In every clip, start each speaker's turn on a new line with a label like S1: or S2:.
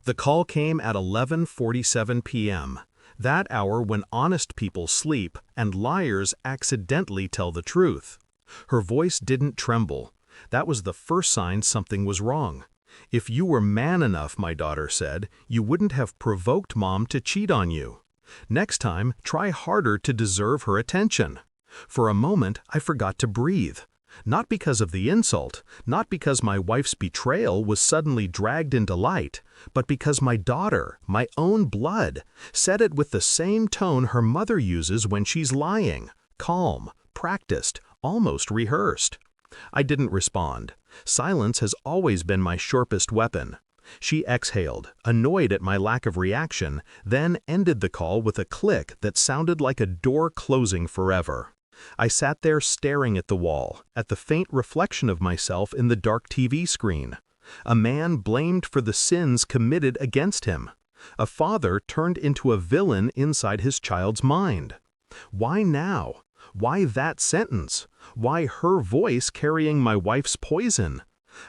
S1: The call came at 11:47 p.m., that hour when honest people sleep and liars accidentally tell the truth. Her voice didn't tremble. That was the first sign something was wrong. If you were man enough, my daughter said, you wouldn't have provoked Mom to cheat on you. Next time, try harder to deserve her attention. For a moment, I forgot to breathe. Not because of the insult, not because my wife's betrayal was suddenly dragged into light, but because my daughter, my own blood, said it with the same tone her mother uses when she's lying, calm, practiced, almost rehearsed. I didn't respond. Silence has always been my sharpest weapon. She exhaled, annoyed at my lack of reaction, then ended the call with a click that sounded like a door closing forever. I sat there staring at the wall, at the faint reflection of myself in the dark TV screen. A man blamed for the sins committed against him. A father turned into a villain inside his child's mind. Why now? Why that sentence? Why her voice carrying my wife's poison?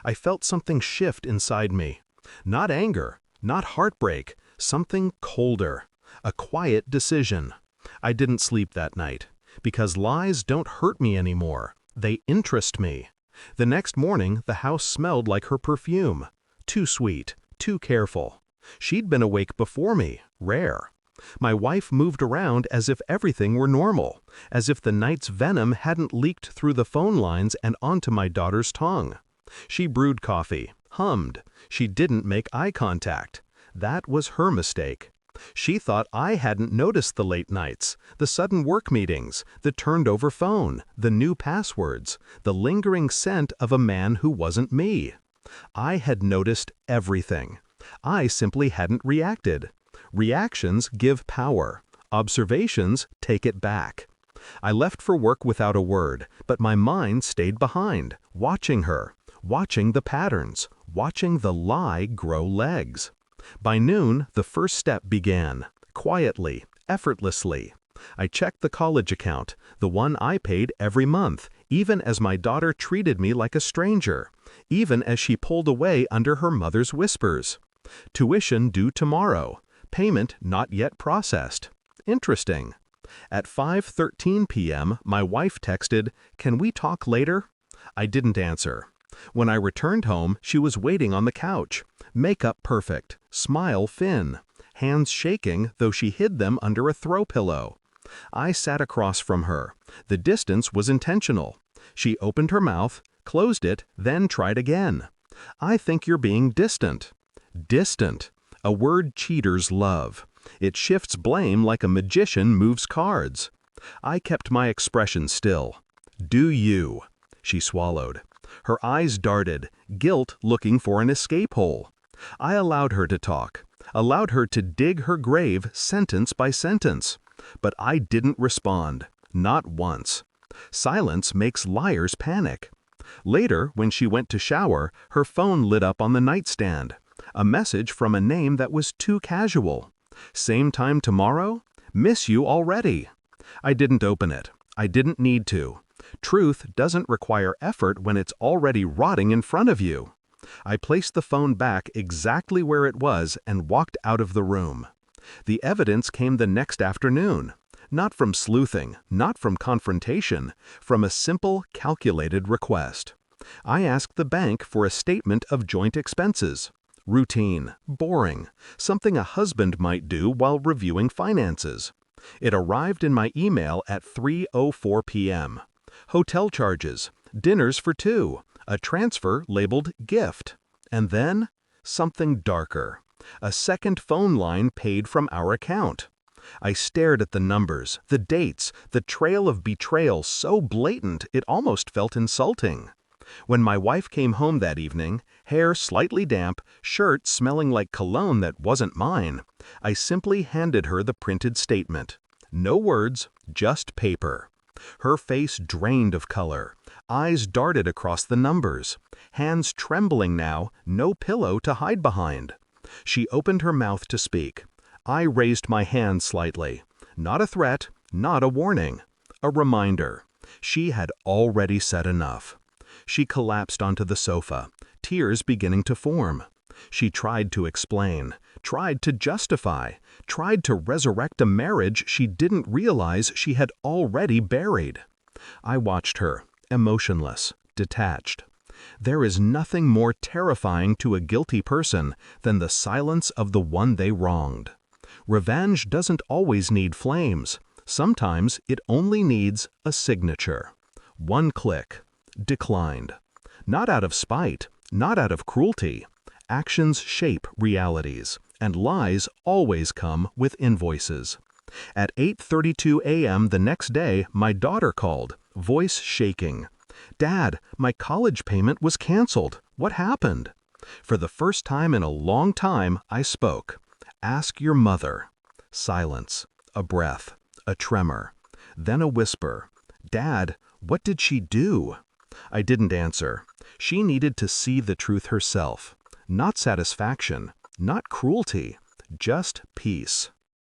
S1: I felt something shift inside me. Not anger, not heartbreak, something colder. A quiet decision. I didn't sleep that night. Because lies don't hurt me anymore. They interest me. The next morning, the house smelled like her perfume. Too sweet, too careful. She'd been awake before me, rare. My wife moved around as if everything were normal, as if the night's venom hadn't leaked through the phone lines and onto my daughter's tongue. She brewed coffee, hummed. She didn't make eye contact. That was her mistake. She thought I hadn't noticed the late nights, the sudden work meetings, the turned-over phone, the new passwords, the lingering scent of a man who wasn't me. I had noticed everything. I simply hadn't reacted. Reactions give power. Observations take it back. I left for work without a word, but my mind stayed behind, watching her, watching the patterns, watching the lie grow legs. By noon, the first step began, quietly, effortlessly. I checked the college account, the one I paid every month, even as my daughter treated me like a stranger, even as she pulled away under her mother's whispers. Tuition due tomorrow, payment not yet processed. Interesting. At 5:13 p.m., my wife texted, "Can we talk later?" I didn't answer. When I returned home, she was waiting on the couch. Makeup perfect, smile thin, hands shaking though she hid them under a throw pillow. I sat across from her. The distance was intentional. She opened her mouth, closed it, then tried again. "I think you're being distant." Distant. A word cheaters love. It shifts blame like a magician moves cards. I kept my expression still. "Do you?" She swallowed. Her eyes darted, guilt looking for an escape hole. I allowed her to talk, allowed her to dig her grave sentence by sentence. But I didn't respond, not once. Silence makes liars panic. Later, when she went to shower, her phone lit up on the nightstand. A message from a name that was too casual. "Same time tomorrow? Miss you already." I didn't open it. I didn't need to. Truth doesn't require effort when it's already rotting in front of you. I placed the phone back exactly where it was and walked out of the room. The evidence came the next afternoon. Not from sleuthing, not from confrontation, from a simple, calculated request. I asked the bank for a statement of joint expenses. Routine, boring, something a husband might do while reviewing finances. It arrived in my email at 3:04 p.m. Hotel charges, dinners for two, a transfer labeled gift. And then, something darker. A second phone line paid from our account. I stared at the numbers, the dates, the trail of betrayal so blatant it almost felt insulting. When my wife came home that evening, hair slightly damp, shirt smelling like cologne that wasn't mine, I simply handed her the printed statement. No words, just paper. Her face drained of color. Eyes darted across the numbers. Hands trembling now, no pillow to hide behind. She opened her mouth to speak. I raised my hand slightly. Not a threat, not a warning. A reminder. She had already said enough. She collapsed onto the sofa, tears beginning to form. She tried to explain, tried to justify, tried to resurrect a marriage she didn't realize she had already buried. I watched her, emotionless, detached. There is nothing more terrifying to a guilty person than the silence of the one they wronged. Revenge doesn't always need flames. Sometimes it only needs a signature. One click. Declined. Not out of spite, not out of cruelty. Actions shape realities, and lies always come with invoices. At 8:32 a.m. the next day, my daughter called, voice shaking. "Dad, my college payment was canceled. What happened?" For the first time in a long time, I spoke. "Ask your mother." Silence. A breath. A tremor. Then a whisper. "Dad, what did she do?" I didn't answer. She needed to see the truth herself. Not satisfaction, not cruelty, just peace.